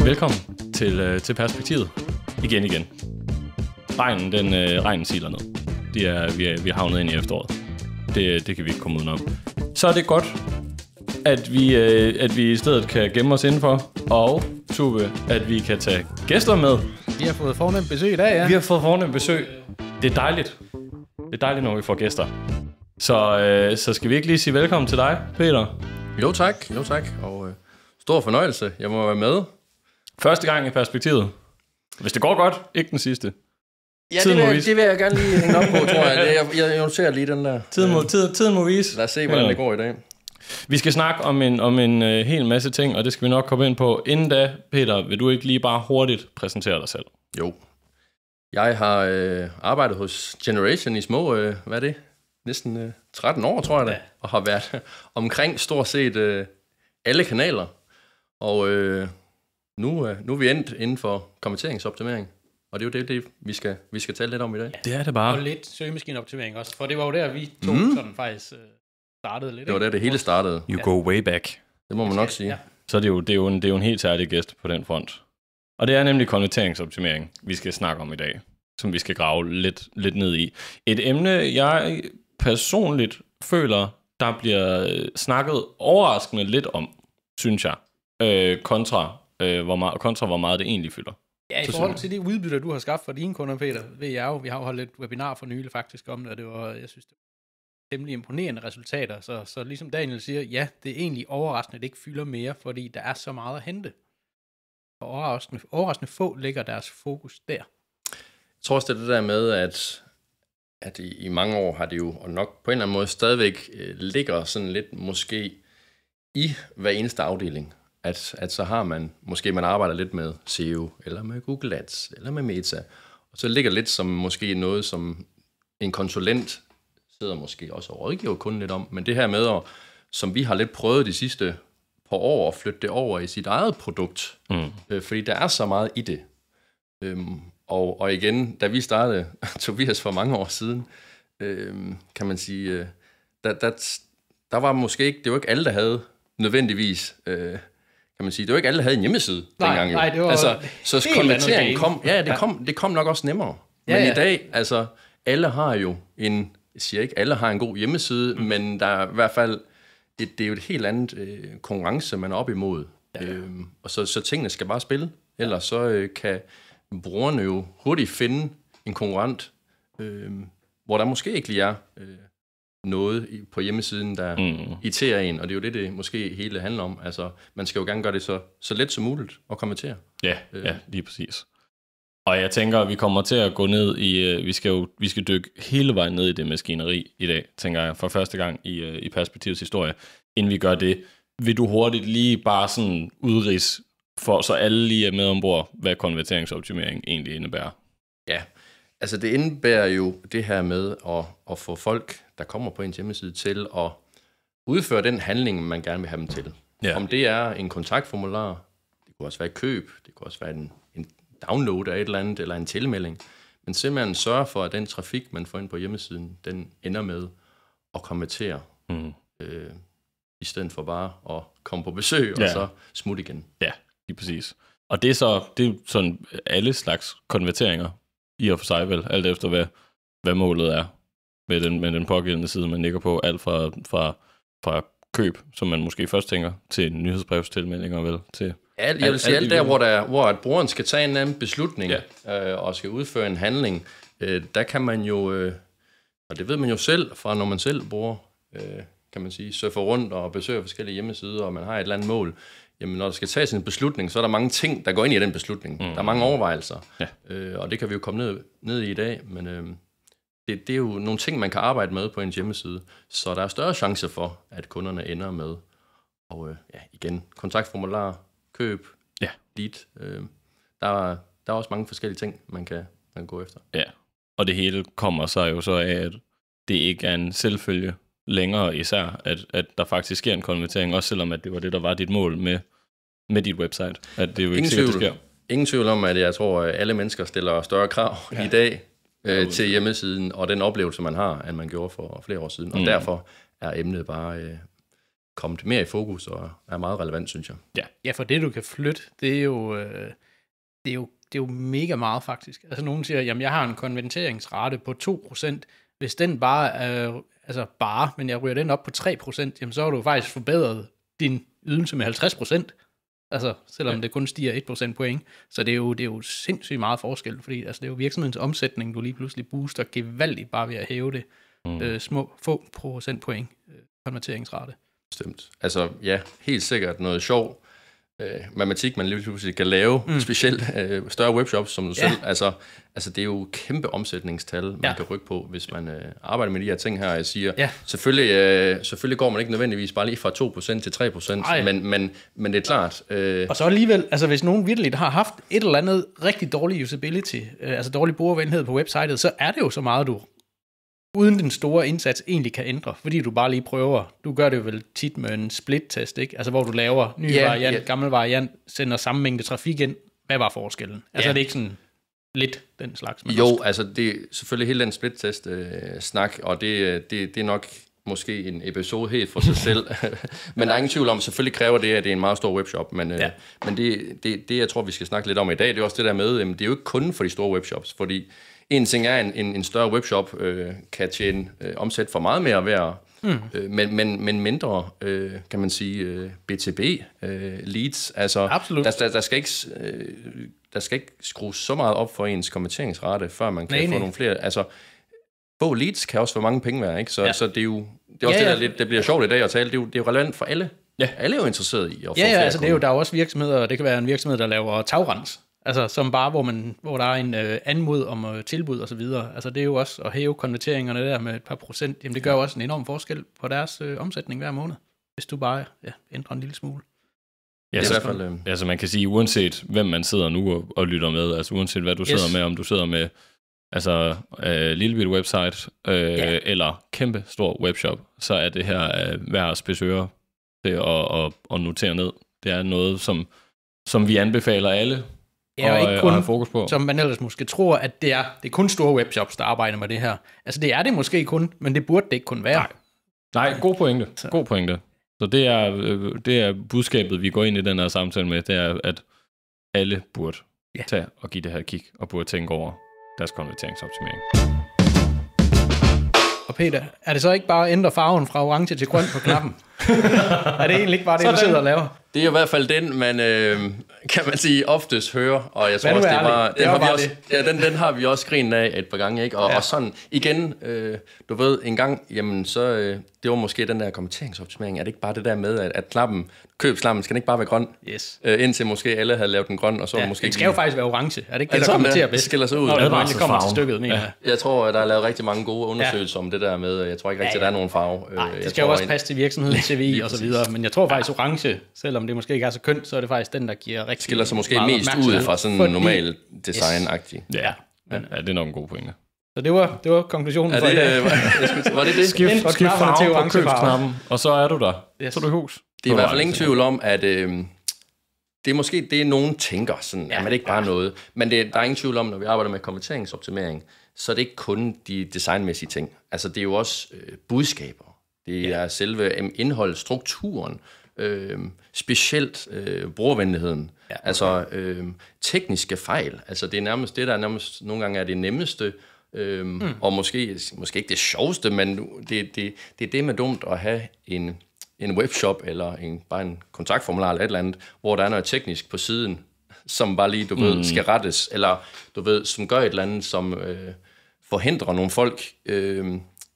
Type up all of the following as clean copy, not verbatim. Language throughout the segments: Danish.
Velkommen til Perspektivet. Igen. Regnen siler ned. Vi er havnet ind i efteråret. Det kan vi ikke komme udenom. Så er det godt, at vi i stedet kan gemme os indenfor, og Tove, at vi kan tage gæster med. Vi har fået fornemt besøg i dag, ja. Vi har fået fornemt besøg. Det er dejligt. Det er dejligt, når vi får gæster. Så skal vi ikke lige sige velkommen til dig, Peter? Jo tak. Og stor fornøjelse. Jeg må være med. Første gang i Perspektivet. Hvis det går godt, ikke den sidste. Ja, det vil jeg gerne lige hænge op på, tror jeg. Jeg noterer lige den der. Tiden må vise. Lad os se, hvordan det går i dag. Vi skal snakke om en hel masse ting, og det skal vi nok komme ind på. Inden da, Peter, vil du ikke lige bare hurtigt præsentere dig selv? Jo. Jeg har arbejdet hos Generation i små, hvad er det? Næsten 13 år, tror jeg det. Og har været omkring stort set alle kanaler. Og nu er vi endt inden for konverteringsoptimering. Og det er jo det vi skal tale lidt om i dag. Det er det bare. Og lidt søgemaskineoptimering også, for det var jo der, vi to sådan faktisk startede lidt. Det var der, det hele startede. You go way back. Det må man nok sige. Ja. Så det er jo en helt særlig gæst på den front. Og det er nemlig konverteringsoptimering, vi skal snakke om i dag, som vi skal grave lidt ned i. Et emne, jeg personligt føler, der bliver snakket overraskende lidt om, synes jeg, kontra hvor meget det egentlig fylder. Ja, i forhold til det udbytte, du har skaffet for dine kunder, Peter, ved jeg jo, vi har jo holdt et webinar for nylig faktisk om det, og jeg synes, det var temmelig imponerende resultater. Så ligesom Daniel siger, ja, det er egentlig overraskende, at det ikke fylder mere, fordi der er så meget at hente. Og overraskende få lægger deres fokus der. Jeg tror også, det er det der med, at i mange år har det jo, og nok på en eller anden måde stadigvæk ligger sådan lidt måske i hver eneste afdeling. At så har man, måske man arbejder lidt med SEO, eller med Google Ads, eller med Meta, og så ligger lidt som måske noget, som en konsulent sidder måske også og rådgiver kunden lidt om, men det her med, som vi har lidt prøvet de sidste par år, at flytte det over i sit eget produkt, fordi der er så meget i det. Og igen, da vi startede Tobias for mange år siden, kan man sige, der var måske ikke, det var ikke alle, der havde nødvendigvis, kan man sige, det var ikke alle, der havde en hjemmeside dengang. Nej, det var så konverteringen kom, det kom nok også nemmere. Men i dag, altså, alle har jo jeg siger ikke, alle har en god hjemmeside, men der er i hvert fald, det er jo et helt andet konkurrence, man er op imod. Ja. Og så tingene skal bare spille, ellers så kan brugerne jo hurtigt finde en konkurrent, hvor der måske ikke lige er noget på hjemmesiden, der irriterer en, og det er jo det måske hele handler om. Altså, man skal jo gerne gøre det så let som muligt at konvertere. Ja, lige præcis. Og jeg tænker, at vi kommer til at gå ned i, vi skal dykke hele vejen ned i det maskineri i dag, tænker jeg, for første gang i Perspektivets historie. Inden vi gør det, vil du hurtigt lige bare sådan udrids, for så alle lige er med ombord, hvad konverteringsoptimering egentlig indebærer? Ja, altså det indebærer jo det her med at få folk, der kommer på en hjemmeside, til at udføre den handling, man gerne vil have dem til. Ja. Om det er en kontaktformular, det kunne også være et køb, det kunne også være en download af et eller andet, eller en tilmelding. Men simpelthen sørge for, at den trafik, man får ind på hjemmesiden, den ender med at konvertere, i stedet for bare at komme på besøg, og så smutte igen. Ja, lige præcis. Og det er sådan alle slags konverteringer, i og for sig vel, alt efter hvad målet er med den pågældende side, man ligger på, alt fra køb, som man måske først tænker, til nyhedsbrevstilmeldinger vel, til jeg vil sige, alt der, hvor at brugeren skal tage en anden beslutning, og skal udføre en handling, der kan man jo, og det ved man jo selv, fra når man selv bruger, kan man sige, surfer rundt og besøger forskellige hjemmesider, og man har et eller andet mål, jamen når der skal tages en beslutning, så er der mange ting, der går ind i den beslutning. Der er mange overvejelser, og det kan vi jo komme ned i dag, men det er jo nogle ting, man kan arbejde med på en hjemmeside, så der er større chance for, at kunderne ender med, og igen, kontaktformular, køb, lead, der er også mange forskellige ting, man kan gå efter. Ja, og det hele kommer så jo så af, at det ikke er en selvfølge længere især, at der faktisk sker en konvertering, også selvom at det var det, der var dit mål med dit website. At det er jo ikke sikkert, det sker. Ingen tvivl om, at jeg tror, at alle mennesker stiller større krav i dag, til hjemmesiden, og den oplevelse, man har, at man gjorde for flere år siden. Og derfor er emnet bare kommet mere i fokus, og er meget relevant, synes jeg. Ja, for det, du kan flytte, det er jo mega meget, faktisk. Altså, nogen siger, jamen, jeg har en konverteringsrate på 2%. Hvis den bare er, men jeg ryger den op på 3%, jamen, så har du faktisk forbedret din ydelse med 50%. Altså, selvom det kun stiger 1% point. Så det er jo sindssygt meget forskel, fordi altså, det er jo virksomhedens omsætning, du lige pludselig booster gevaldigt bare ved at hæve det få procentpoint konverteringsrate. Bestemt. Altså, ja, helt sikkert noget sjov matematik, man lige pludselig kan lave, specielt større webshops, som du selv. Altså, det er jo kæmpe omsætningstal, man kan rykke på, hvis man arbejder med de her ting her. Jeg siger, selvfølgelig går man ikke nødvendigvis bare lige fra 2% til 3%, men det er klart. Og så alligevel, altså hvis nogen virkelig har haft et eller andet rigtig dårlig usability, altså dårlig brugervenlighed på websitet, så er det jo så meget, du uden den store indsats egentlig kan ændre, fordi du bare lige prøver. Du gør det jo vel tit med en split-test, ikke? Altså hvor du laver ny variant, gammel variant, sender samme mængde trafik ind. Hvad var forskellen? Altså er det ikke sådan lidt den slags? Jo, altså det er selvfølgelig hele den split-test-snak, og det er nok måske en episode helt for sig selv. Men der er ingen tvivl om, selvfølgelig kræver det, at det er en meget stor webshop, men det jeg tror, vi skal snakke lidt om i dag, det er også det der med, det er jo ikke kun for de store webshops, fordi en ting er, en større webshop kan tjene omsæt for meget mere værd, men mindre, kan man sige, B2B leads. Altså, der skal ikke skrues så meget op for ens konverteringsrate, før man kan få nogle flere. Altså, få leads kan også få mange penge værd, ikke? Så det er jo det er også det, der lidt, det bliver sjovt i dag at tale. Det er jo relevant for alle. Ja. Alle er jo interesseret i at få flere altså det er jo, der er også virksomheder, det kan være en virksomhed, der laver tagrens. Altså som bare, hvor der er en anmod om tilbud og så videre. Altså det er jo også at hæve konverteringerne der med et par procent. Jamen det gør jo også en enorm forskel på deres omsætning hver måned, hvis du bare ændrer en lille smule. Ja, så, i hvert fald, altså man kan sige, uanset hvem man sidder nu og lytter med, altså uanset hvad du sidder med, om du sidder med altså lillebitte website eller kæmpe stor webshop, så er det her værd at spidse ører til at notere ned. Det er noget, som vi anbefaler alle og ikke kun, have fokus på. Som man ellers måske tror, at det er kun store webshops, der arbejder med det her. Altså det er det måske kun, men det burde det ikke kun være. Nej, god pointe. God pointe. Så det er budskabet, vi går ind i den her samtale med, det er, at alle burde tage og give det her kig, og burde tænke over deres konverteringsoptimering. Og Peter, er det så ikke bare at ændre farven fra orange til grøn på knappen? Er det egentlig ikke bare det, du sidder og laver? Det er jo i hvert fald den, man kan man sige oftest hører, og jeg tror også, den har vi også grinet af et par gange, ikke? Og sådan igen, du ved, en gang, jamen så, det var måske den der konverteringsoptimering, er det ikke bare det der med, at købslammen skal ikke bare være grøn, indtil måske alle havde lavet den grøn, og så måske... Den skal jo faktisk være orange, er det ikke det, der konverterer bedst? Skiller sig ud. Når det kommer til stykket, mener jeg. Jeg tror, at der er lavet rigtig mange gode undersøgelser om det der med, jeg tror ikke rigtig, at der er nogen farve. Nej, det skal jo også passe til virksomheden, CVI og så videre, men jeg tror faktisk orange, selvom det måske ikke er så kønt, så er det faktisk den, der giver rigtig skiller sig måske mest ud fra sådan en normal design-agtig. Ja, det er nok en god pointe. Så det var konklusionen for i dag. Var det det? Skift farven på købsknappen, og så er du der. Så er du i hus. Det er i hvert fald ingen tvivl om, at det er måske det, nogen tænker. Sådan, jamen, det er ikke bare noget. Men der er ingen tvivl om, når vi arbejder med konverteringsoptimering, så er det ikke kun de designmæssige ting. Altså, det er jo også budskaber. Det er selve indholdet, strukturen, specielt brugervenligheden, altså tekniske fejl. Altså, det er nærmest det, der nærmest nogle gange er det nemmeste, og måske ikke det sjoveste, men det er det med dumt at have en webshop eller bare en kontaktformular eller et eller andet, hvor der er noget teknisk på siden, som bare lige, du ved, skal rettes, eller du ved, som gør et eller andet, som forhindrer nogle folk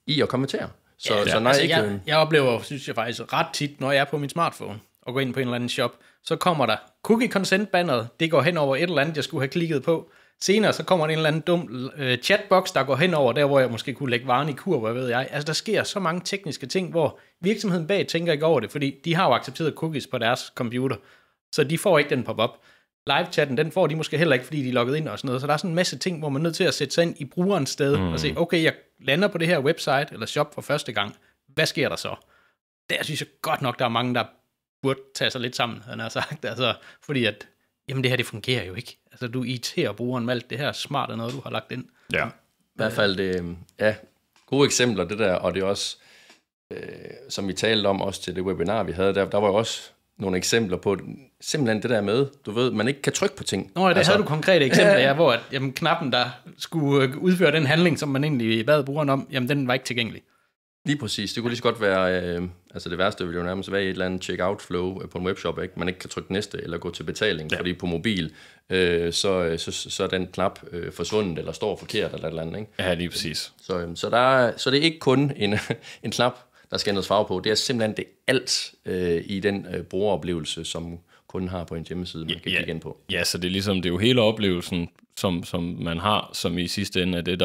i at kommentere. Så nej, altså, jeg oplever, synes jeg faktisk, ret tit, når jeg er på min smartphone og går ind på en eller anden shop, så kommer der cookie consent banneret, det går hen over et eller andet, jeg skulle have klikket på. Senere så kommer der en eller anden dum chatbox, der går hen over der, hvor jeg måske kunne lægge varen i kur, hvad ved jeg. Altså der sker så mange tekniske ting, hvor virksomheden bag tænker ikke over det, fordi de har jo accepteret cookies på deres computer, så de får ikke den pop-up. Live-chatten, den får de måske heller ikke, fordi de er logget ind og sådan noget. Så der er sådan en masse ting, hvor man er nødt til at sætte sig ind i brugerens sted og se, okay, jeg lander på det her website eller shop for første gang. Hvad sker der så? Der synes jeg godt nok, der er mange, der burde tage sig lidt sammen, han har sagt. Altså, fordi at, jamen det her, det fungerer jo ikke. Altså, du irriterer brugeren med alt det her smarte noget, du har lagt ind. Ja. hvert fald det, gode eksempler, det der, og det er også, som vi talte om også til det webinar, vi havde, der var jo også nogle eksempler på, simpelthen det der med, du ved, man ikke kan trykke på ting. Nå, det havde du konkrete eksempler, hvor knappen, der skulle udføre den handling, som man egentlig bad brugeren om, jamen den var ikke tilgængelig. Lige præcis. Det kunne lige så godt være, altså det værste ville jo nærmest være et eller andet checkout-flow på en webshop, ikke? Man ikke kan trykke næste eller gå til betaling, fordi på mobil, så er den knap forsvundet, eller står forkert, eller et eller andet, ikke? Ja, lige præcis. Så det er ikke kun en knap, der skal ændres farve på. Det er simpelthen det alt i den brugeroplevelse, som kunden har på en hjemmeside, man kan kigge ind på. Ja, så det er jo hele oplevelsen, som man har, som i sidste ende er det,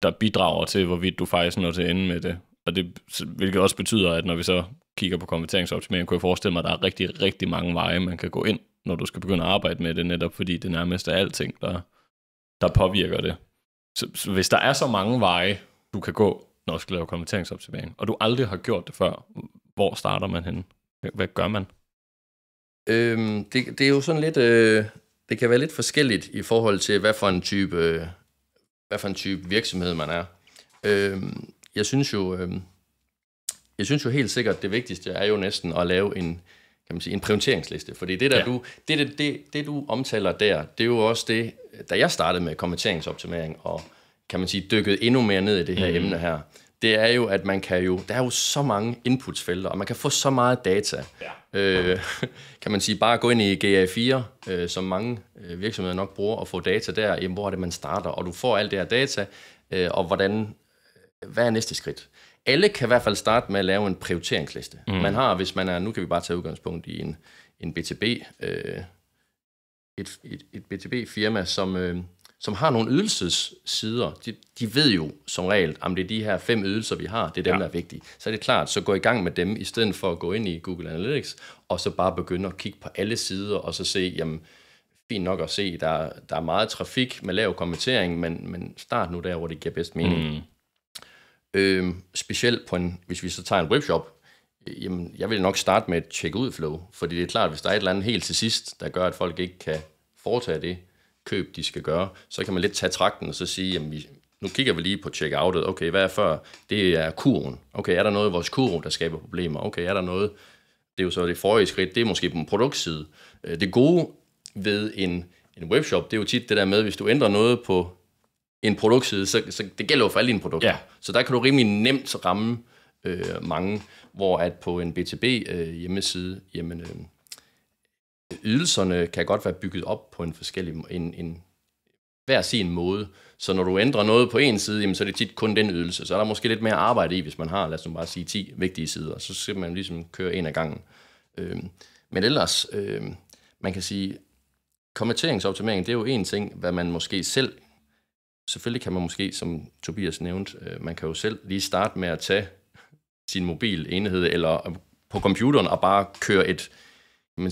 der bidrager til, hvorvidt du faktisk når til ende med det. Og det, hvilket også betyder, at når vi så kigger på konverteringsoptimering, kunne jeg forestille mig, at der er rigtig, rigtig mange veje, man kan gå ind, når du skal begynde at arbejde med det, netop fordi det nærmest er alting, der påvirker det. Så hvis der er så mange veje, du kan gå, når du skal lave konverteringsoptimering, og du aldrig har gjort det før, hvor starter man henne? Hvad gør man? Det er jo sådan lidt... det kan være lidt forskelligt i forhold til, hvad for en type virksomhed man er. Jeg synes jo helt sikkert, det vigtigste er jo næsten at lave en prioriteringsliste. Fordi det du omtaler der, det er jo også det, da jeg startede med konverteringsoptimering, og kan man sige, dykket endnu mere ned i det her emne her, det er jo, at der er jo så mange inputsfelter, og man kan få så meget data. Ja. Kan man sige, bare gå ind i GA4, som mange virksomheder nok bruger, og få data der, jamen, hvor er det, man starter, og du får alt det her data, og hvad er næste skridt? Alle kan i hvert fald starte med at lave en prioriteringsliste. Man har, hvis man er, nu kan vi bare tage udgangspunkt i en BTB, et BTB-firma, som har nogle ydelsessider. De ved jo som regel, om det er de her 5 ydelser, vi har, det er dem, der er vigtige. Så er det klart, så gå i gang med dem, i stedet for at gå ind i Google Analytics, og så bare begynde at kigge på alle sider, og så se, jamen, fint nok at se, der er meget trafik med lav konvertering, men start nu der, hvor det giver bedst mening. Specielt hvis vi så tager en webshop, jamen, jeg vil nok starte med et check-ud-flow, fordi det er klart, hvis der er et eller andet helt til sidst, der gør, at folk ikke kan foretage det køb, de skal gøre, så kan man lidt tage trakten og så sige, jamen, nu kigger vi lige på check-outet. Okay, hvad er før? Det er kurven. Okay, er der noget i vores kurve, der skaber problemer? Okay, er der noget? Det er jo så det forrige skridt, det er måske på en produktside. Det gode ved en webshop, det er jo tit det der med, hvis du ændrer noget på en produktside, så det gælder jo for alle dine produkter. Ja. Så der kan du rimelig nemt ramme mange, hvor at på en BTB hjemmeside, jamen, ydelserne kan godt være bygget op på en forskellig, en hver sin måde. Så når du ændrer noget på en side, jamen, så er det tit kun den ydelse. Så er der måske lidt mere arbejde i, hvis man har, lad os nu bare sige, 10 vigtige sider. Så skal man ligesom køre en af gangen. Men ellers, man kan sige, konverteringsoptimering, det er jo en ting, hvad man måske selv, selvfølgelig kan man måske, som Tobias nævnte, man kan jo selv lige starte med at tage sin mobilenhed eller på computeren og bare køre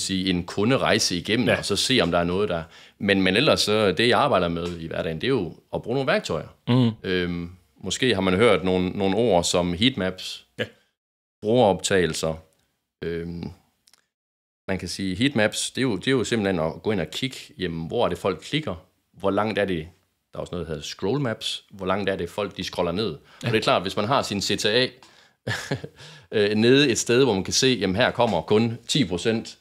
en kunderejse igennem, og så se, om der er noget der. Men ellers, så det, jeg arbejder med i hverdagen, det er jo at bruge nogle værktøjer. Måske har man hørt nogle ord som heatmaps, brugeroptagelser. Man kan sige, heatmaps, det er jo simpelthen at gå ind og kigge, jamen, hvor er det, folk klikker? Hvor langt er det? Der er også noget, der hedder scroll maps. Hvor langt er det, folk de scroller ned? Og det er klart, hvis man har sin CTA nede et sted, hvor man kan se, jamen her kommer kun 10%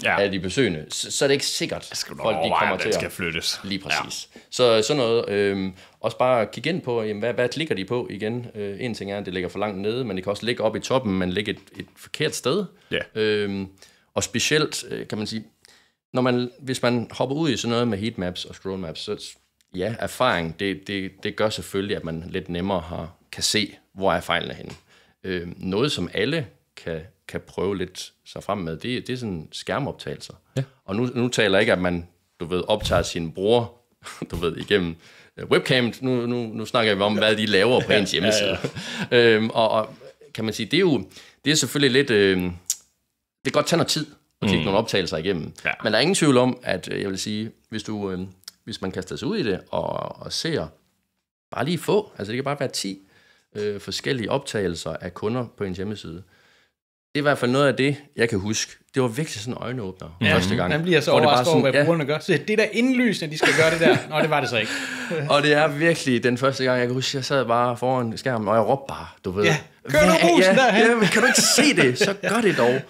af de besøgende, så er det ikke sikkert, at folk de kommer til skal flyttes. Lige præcis. Ja. Så sådan noget, også bare kigge ind på, jamen, hvad klikker de på igen? En ting er, at det ligger for langt nede, men det kan også ligge oppe i toppen, men ligge et forkert sted. Yeah. Og specielt, kan man sige, hvis man hopper ud i sådan noget med heatmaps og scrollmaps, så ja, erfaring, det gør selvfølgelig, at man lidt nemmere kan se, hvor er fejlene henne. Noget, som alle kan prøve lidt sig frem med, det er sådan skærmoptagelser. Ja. Og nu taler jeg ikke, at man, optager sin bror, igennem webcam. Nu snakker vi om, hvad de laver på ens hjemmeside. Og kan man sige, det er selvfølgelig lidt, det kan godt tage noget tid at kigge nogle optagelser igennem. Ja. Men der er ingen tvivl om, at jeg vil sige, hvis man kaster sig ud i det og ser bare lige få, altså det kan bare være 10 forskellige optagelser af kunder på en hjemmeside. er i hvert fald noget af det, jeg kan huske. Det var virkelig sådan en øjenåbner første gang. Man bliver så overrasket over, hvad brugerne gør. Så det der indlysende, de skal gøre det der. Nå, det var det så ikke. Og det er virkelig den første gang, jeg kan huske, jeg sad bare foran skærmen, og jeg råbte bare, du ved. Ja, kør nu bussen derhen. Ja, kan du ikke se det? Så gør det dog.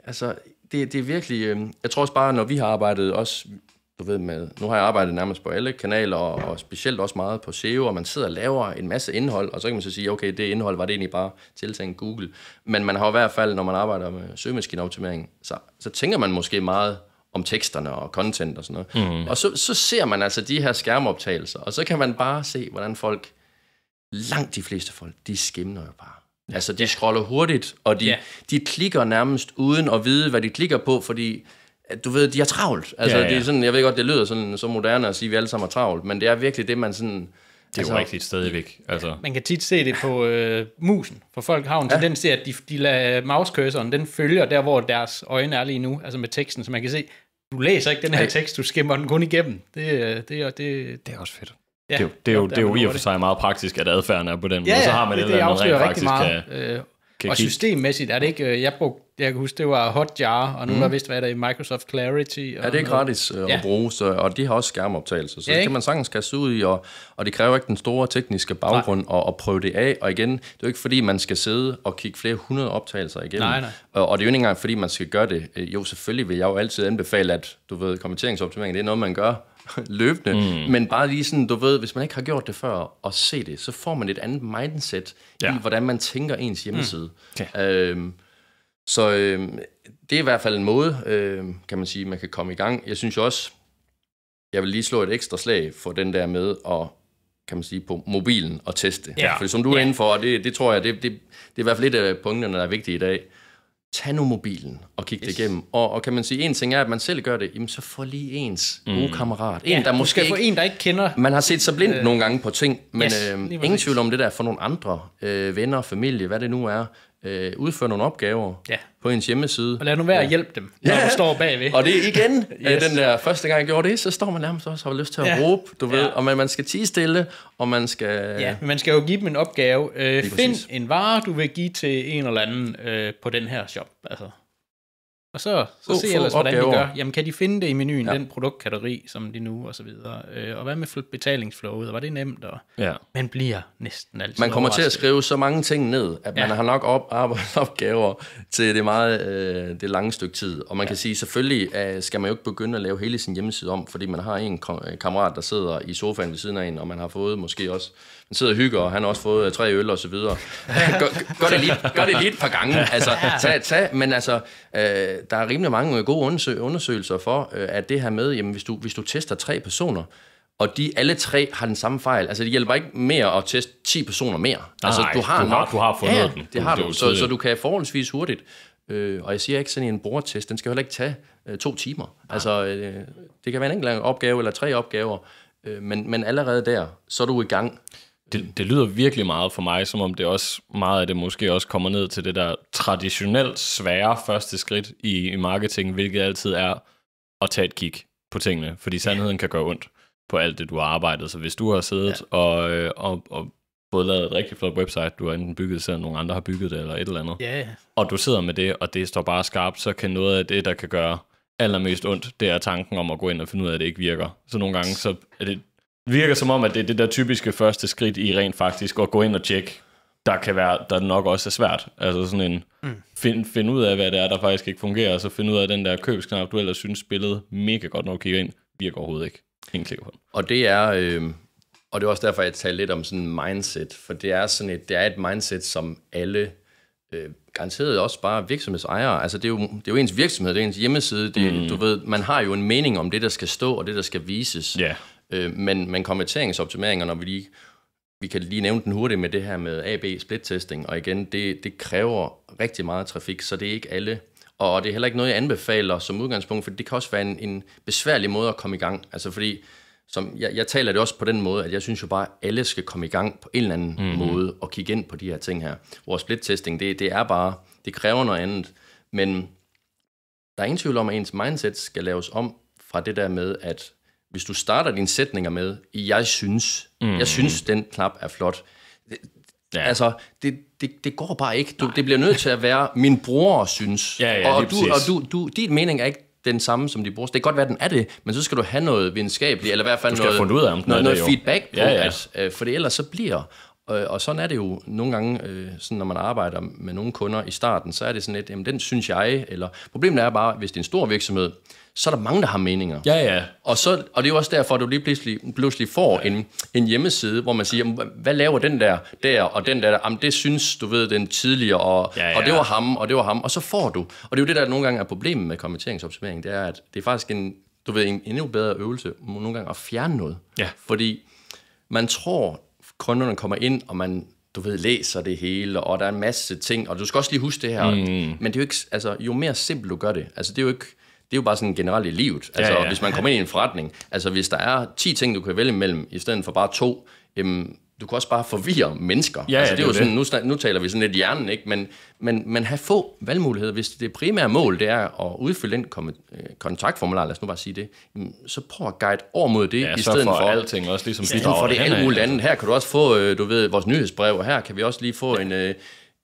Altså, det er virkelig... jeg tror også bare, når vi har arbejdet også... Du ved, nu har jeg arbejdet nærmest på alle kanaler, og specielt også meget på SEO, og man sidder og laver en masse indhold, og så kan man så sige, okay, det indhold var det egentlig bare tiltænkt Google. Men man har i hvert fald, når man arbejder med søgemaskineoptimering, så tænker man måske meget om teksterne og content og sådan noget. Og så ser man altså de her skærmoptagelser, og så kan man bare se, hvordan langt de fleste folk, de skimmer jo bare. Altså, de scroller hurtigt, og de klikker nærmest uden at vide, hvad de klikker på, fordi... Du ved, de er travlt. Altså, det er sådan, jeg ved godt, det lyder sådan så moderne at sige, at vi alle sammen er travlt, men det er virkelig det, man sådan... Det er jo rigtigt stadigvæk. Altså. Man kan tit se det på musen, for folk har en tendens til, at de lader mouse-cursoren, den følger der, hvor deres øjne er lige nu, altså med teksten, så man kan se, du læser ikke den her tekst, du skimmer den kun igennem. Det er også fedt. Ja, det er jo i og for sig meget praktisk, at adfærden er på den måde, så har man det afslører rigtig meget. Og systemmæssigt er det ikke, jeg kan huske, det var Hotjar, og nu der vist, hvad der i Microsoft Clarity. Ja, det er gratis at bruge, og de har også skærmoptagelser, så det kan man sagtens kaste ud i, og det kræver ikke den store tekniske baggrund at prøve det af, og igen, det er jo ikke fordi, man skal sidde og kigge flere 100 optagelser igennem, nej. Og det er jo ikke engang fordi, man skal gøre det. Jo, selvfølgelig vil jeg jo altid anbefale, at du ved, konverteringsoptimering, det er noget, man gør løbende, men bare lige sådan, du ved, hvis man ikke har gjort det før og se det, så får man et andet mindset i, hvordan man tænker ens hjemmeside. Så det er i hvert fald en måde, kan man sige, man kan komme i gang. Jeg synes også, jeg vil lige slå et ekstra slag for den der med at, kan man sige, på mobilen og teste. For som du er inde for, og det tror jeg, det er i hvert fald lidt af punkterne, der er vigtige i dag. Tag nu mobilen og kig det igennem. Og kan man sige, en ting er, at man selv gør det, jamen så få lige ens gode kammerat. En, der måske få en, der ikke kender. Man har set sig blind nogle gange på ting, men ingen tvivl om det der for nogle andre venner, familie, hvad det nu er, udføre nogle opgaver på ens hjemmeside. Og lad nu være at hjælpe dem, når du står bagved. Og det er igen, den der første gang jeg gjorde det, så står man nærmest også og har lyst til at råbe, du ved, og man skal tie stille, og man skal... Ja, men man skal jo give dem en opgave. Find en vare, du vil give til en eller anden på den her shop. Altså. Og så se ellers, hvordan de gør. Jamen, kan de finde det i menuen, den produktkategori, som de nu, og så videre. Og hvad med betalingsflowet, og var det nemt? Og man bliver næsten altid man kommer til at skrive så mange ting ned, at man har nok arbejdet opgaver til det meget det lange stykke tid. Og man kan sige, selvfølgelig skal man jo ikke begynde at lave hele sin hjemmeside om, fordi man har en kammerat, der sidder i sofaen ved siden af en, og man har fået måske også... Han sidder og hygger, og han har også fået 3 øl og så videre. Gør det lige et par gange. Altså, men altså, der er rimelig mange gode undersøgelser for, at det her med, jamen, hvis du tester 3 personer, og de alle 3 har den samme fejl, altså det hjælper ikke mere at teste 10 personer mere. Altså, nej, du har fundet den. Det har du, så du kan forholdsvis hurtigt. Og jeg siger ikke sådan en brugertest, den skal heller ikke tage 2 timer. Altså, det kan være en enkelt opgave eller 3 opgaver, men allerede der, så er du i gang. Det lyder virkelig meget for mig, som om det også meget af det måske også kommer ned til det der traditionelt svære første skridt i marketing, hvilket altid er at tage et kig på tingene, fordi sandheden kan gøre ondt på alt det, du har arbejdet. Så hvis du har siddet og både lavet et rigtig flot website, du har enten bygget selv, nogle andre har bygget det, eller et eller andet, og du sidder med det, og det står bare skarpt, så kan noget af det, der kan gøre allermest ondt, det er tanken om at gå ind og finde ud af, at det ikke virker. Så nogle gange, så er det virker som om, at det er det der typiske første skridt i rent faktisk at gå ind og tjekke, der nok også er svært. Altså sådan en, find ud af, hvad det er, der faktisk ikke fungerer, og så finde ud af den der købsknap, du ellers synes spillet mega godt, når du kigger ind, virker overhovedet ikke. Ingen klikker på den. Og det er, og det er også derfor, jeg taler lidt om sådan en mindset, for det er et mindset, som alle garanteret også bare virksomhedsejere. Altså det er jo ens virksomhed, det er ens hjemmeside, du ved, man har jo en mening om det, der skal stå, og det, der skal vises. Ja. Men konverteringsoptimeringer, når vi kan lige nævne den hurtigt med det her med AB split-testing, og igen, det kræver rigtig meget trafik, så det er ikke alle. Og det er heller ikke noget, jeg anbefaler som udgangspunkt, for det kan også være en besværlig måde at komme i gang. Altså fordi, som jeg taler det også på den måde, at jeg synes jo bare, at alle skal komme i gang på en eller anden måde og kigge ind på de her ting her. Hvor split-testing, det er bare, det kræver noget andet. Men der er ingen tvivl om, at ens mindset skal laves om fra det der med, at hvis du starter dine sætninger med, jeg synes, den knap er flot. Ja. Altså, det går bare ikke. Det bliver nødt til at være, min bror synes. Og din mening er ikke den samme som de bror. Det kan godt være, den er det, men så skal du have noget videnskabeligt, eller i hvert fald noget feedback på, at, for ellers så bliver... Og sådan er det jo nogle gange, sådan når man arbejder med nogle kunder i starten, så er det sådan lidt, jamen den synes jeg, eller problemet er bare, hvis det er en stor virksomhed, så er der mange, der har meninger. Og det er jo også derfor, at du lige pludselig får en hjemmeside, hvor man siger, hvad laver den der, og den der, jamen det synes, du ved, den tidligere, og det var ham, og så får du. Og det er jo det, der nogle gange er problemet med konverteringsoptimering, det er, at det er faktisk en endnu bedre øvelse, nogle gange at fjerne noget. Ja. Fordi man tror, kunderne kommer ind, og man, du ved, læser det hele, og der er en masse ting, og du skal også lige huske det her. Men det er jo ikke, altså, jo mere simpelt du gør det, altså det er jo bare sådan generelt i livet. Altså, hvis man kommer ind i en forretning, altså hvis der er 10 ting, du kan vælge imellem, i stedet for bare 2, du kan også bare forvirre mennesker. Altså, det er jo sådan, nu taler vi sådan lidt hjernen, ikke? Men have få valgmuligheder. Hvis det primære mål, det er at udfylde den kontaktformular, lad os nu bare sige det, så prøv at guide over mod det, i stedet for alting også ligesom bidrager for det alt muligt andet. Her kan du også få, du ved, vores nyhedsbrev, og her kan vi også lige få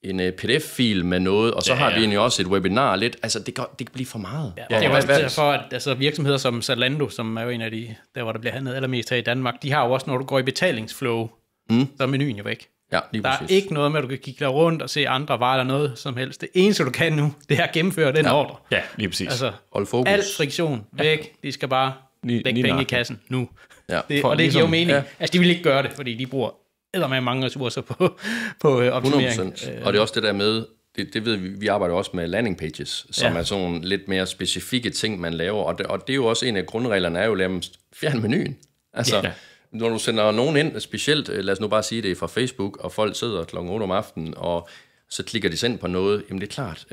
en pdf-fil med noget, og så har vi egentlig også et webinar lidt. Altså, det kan blive for meget. Ja, det er også derfor, at altså, virksomheder som Zalando, som er jo en af de, der hvor der bliver handlet allermest her i Danmark, de har jo også, når du går i betalingsflow, så er menuen jo væk. Ja, der er ikke noget med, at du kan kigge dig rundt og se andre varer eller noget som helst. Det eneste, du kan nu, det er at gennemføre den ordre. Ja, lige præcis. Altså, hold fokus. Al friktion væk. De skal bare lægge penge i kassen nu. Ja. Og det giver jo mening. Ja. Altså, de vil ikke gøre det, fordi de bruger med mange ressourcer på optimering. 100%. Og det er også det der med, det ved vi arbejder også med landing pages, som er sådan lidt mere specifikke ting, man laver. Og det er jo også en af grundreglerne, er jo at lade fjerne menuen. Altså, når du sender nogen ind, specielt, lad os nu bare sige det fra Facebook, og folk sidder kl. 8 om aftenen, og så klikker de send på noget, jamen det er klart,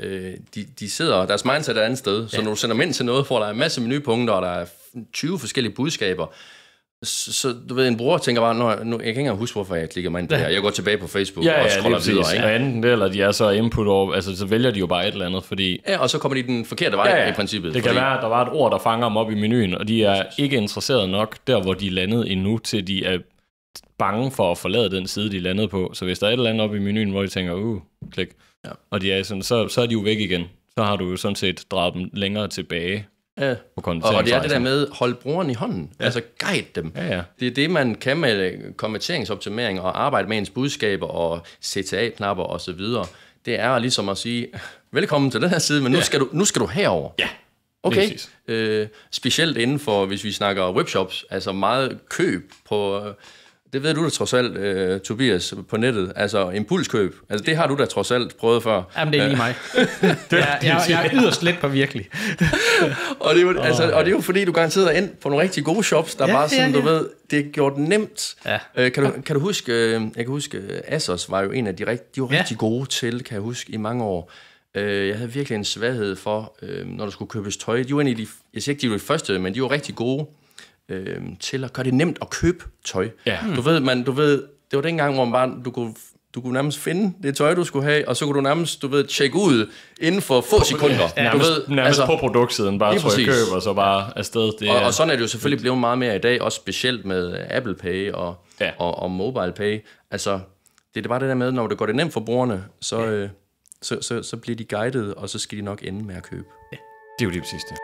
de sidder, deres mindset er et andet sted, så når du sender dem ind til noget, får der en masse menupunkter, og der er 20 forskellige budskaber, så du ved, en bror tænker bare, nu, jeg kan ikke engang huske, hvorfor jeg klikker mig ind på det her. Jeg går tilbage på Facebook og scroller videre. Ikke? Og enten det, eller de er så input over, altså så vælger de jo bare et eller andet, fordi... Ja, og så kommer de den forkerte vej i princippet. Det kan være, at der var et ord, der fanger dem op i menuen, og de er ikke interesseret nok der, hvor de er landet endnu, til de er bange for at forlade den side, de er landet på. Så hvis der er et eller andet op i menuen, hvor de tænker, klik, og de er sådan, så er de jo væk igen. Så har du jo sådan set drejet dem længere tilbage. Ja. Og det er det der med, hold brugeren i hånden, altså guide dem. Ja. Det er det, man kan med konverteringsoptimering og arbejde med ens budskaber og CTA-knapper og så videre. Det er ligesom at sige, velkommen til den her side, men nu skal du herover. Ja. Okay, specielt inden for, hvis vi snakker webshops, altså meget køb på... Det ved du da trods alt, Tobias, på nettet. Altså impulskøb. Altså det har du da trods alt prøvet før. Jamen det er lige mig. jeg er yderst let på virkelig. og det er jo fordi, du garanteret er ind på nogle rigtig gode shops, der bare sådan, du ved, det er gjort nemt. Ja. Kan du huske, jeg kan huske, Asos var jo en af de var rigtig gode til, kan jeg huske, i mange år. Jeg havde virkelig en svaghed for, når der skulle købes tøj. De var en af de, jeg siger ikke, de var de første, men de var rigtig gode til at gøre det nemt at købe tøj. Ja. Du ved, det var dengang, hvor man bare, du kunne nærmest finde det tøj, du skulle have, og så kunne du nærmest, tjekke ud inden for få sekunder. Ja, nærmest altså, på produktsiden, bare trykke køb, og så bare afsted. Og sådan er det jo selvfølgelig blevet meget mere i dag, også specielt med Apple Pay og Mobile Pay. Altså, det er bare det der med, når det går det nemt for brugerne, så bliver de guidet, og så skal de nok ende med at købe. Ja. Det er jo det sidste.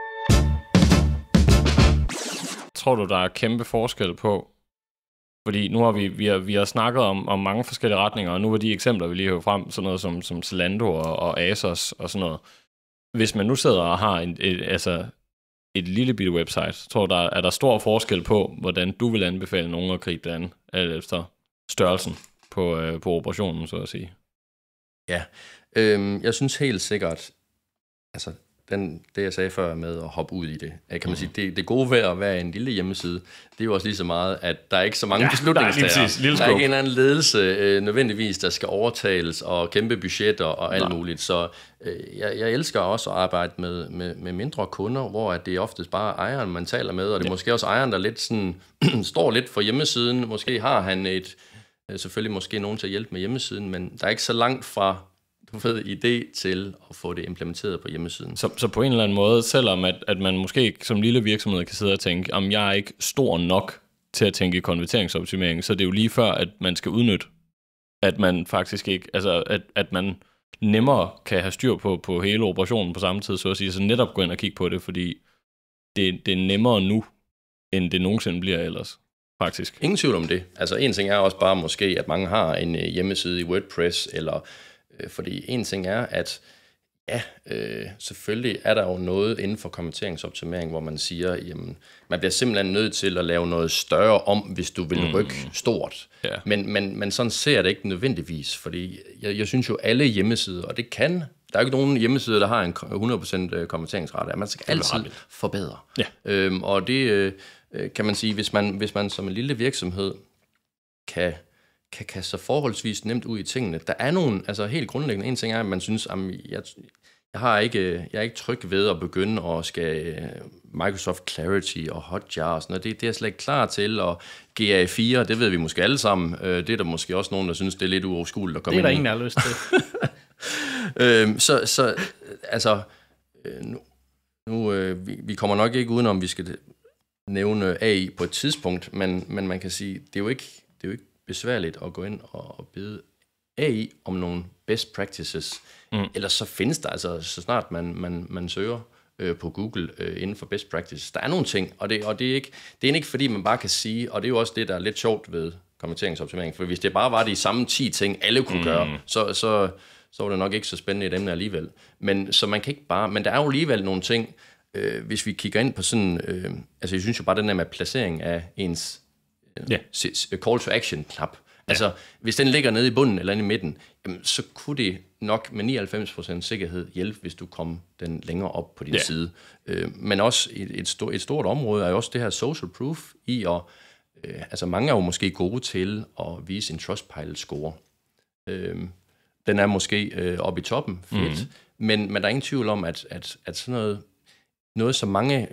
Tror du, der er kæmpe forskel på? Fordi nu har vi har snakket om mange forskellige retninger, og nu var de eksempler, vi lige har frem, sådan noget som Zalando og Asos og sådan noget. Hvis man nu sidder og har et lille bitte website, tror du, er der stor forskel på, hvordan du vil anbefale nogen at gribe det an, efter størrelsen på operationen, så at sige? Ja, jeg synes helt sikkert, altså det jeg sagde før med at hoppe ud i det, kan man sige, det gode ved at være en lille hjemmeside, det er jo også lige så meget, at der er ikke så mange beslutningstagere. Der er ikke en anden ledelse nødvendigvis, der skal overtales og kæmpe budgetter og alt muligt. Så jeg elsker også at arbejde med mindre kunder, hvor at det er oftest bare ejeren, man taler med, og det er måske også ejeren, der lidt sådan, står lidt for hjemmesiden. Måske har han selvfølgelig måske nogen til at hjælpe med hjemmesiden, men der er ikke så langt fra idé til at få det implementeret på hjemmesiden. Så på en eller anden måde, selvom at man måske som lille virksomhed kan sidde og tænke, om jeg er ikke stor nok til at tænke konverteringsoptimering, så det er jo lige før, at man skal udnytte at man faktisk ikke, altså at man nemmere kan have styr på hele operationen på samme tid, så at sige, så netop gå ind og kigge på det, fordi det er nemmere nu, end det nogensinde bliver ellers, faktisk. Ingen tvivl om det. Altså en ting er også bare måske, at mange har en hjemmeside i WordPress, eller fordi en ting er, at ja, selvfølgelig er der jo noget inden for konverteringsoptimering, hvor man siger, jamen, man bliver simpelthen nødt til at lave noget større om, hvis du vil rykke stort. Ja. Men sådan ser det ikke nødvendigvis, fordi jeg synes jo, alle hjemmesider, og det kan, der er jo ikke nogen hjemmesider, der har en 100% konverteringsrate, man skal altid forbedre. Ja. Og det kan man sige, hvis man som en lille virksomhed kan kaste sig forholdsvis nemt ud i tingene. Der er nogle, altså helt grundlæggende, en ting er, at man synes, at jeg er ikke tryg ved at begynde at skal Microsoft Clarity og Hotjar og sådan noget. Det er jeg slet ikke klar til, og GA4, det ved vi måske alle sammen. Det er der måske også nogen, der synes, det er lidt uoverskueligt at komme ind i. Det er der ingen, der har lyst til. Så altså, vi kommer nok ikke udenom, vi skal nævne AI på et tidspunkt, men man kan sige, det er jo ikke besværligt at gå ind og bede AI om nogle best practices. Ellers så findes der, altså så snart man søger på Google inden for best practices. Der er nogle ting, og det er ikke fordi man bare kan sige, og det er jo også det, der er lidt sjovt ved konverteringsoptimering, for hvis det bare var de samme 10 ting, alle kunne gøre, så var det nok ikke så spændende et emne alligevel. Men så man kan ikke bare, men der er jo alligevel nogle ting, hvis vi kigger ind på sådan, altså jeg synes jo bare den der med placering af ens call to action knap. Altså, hvis den ligger nede i bunden eller inde i midten, jamen, så kunne det nok med 99% sikkerhed hjælpe, hvis du kom den længere op på din side. Men også et stort område er jo også det her social proof i at, altså mange er jo måske gode til at vise en Trustpilot-score. Den er måske oppe i toppen, fedt. Men der er ingen tvivl om, at sådan noget som mange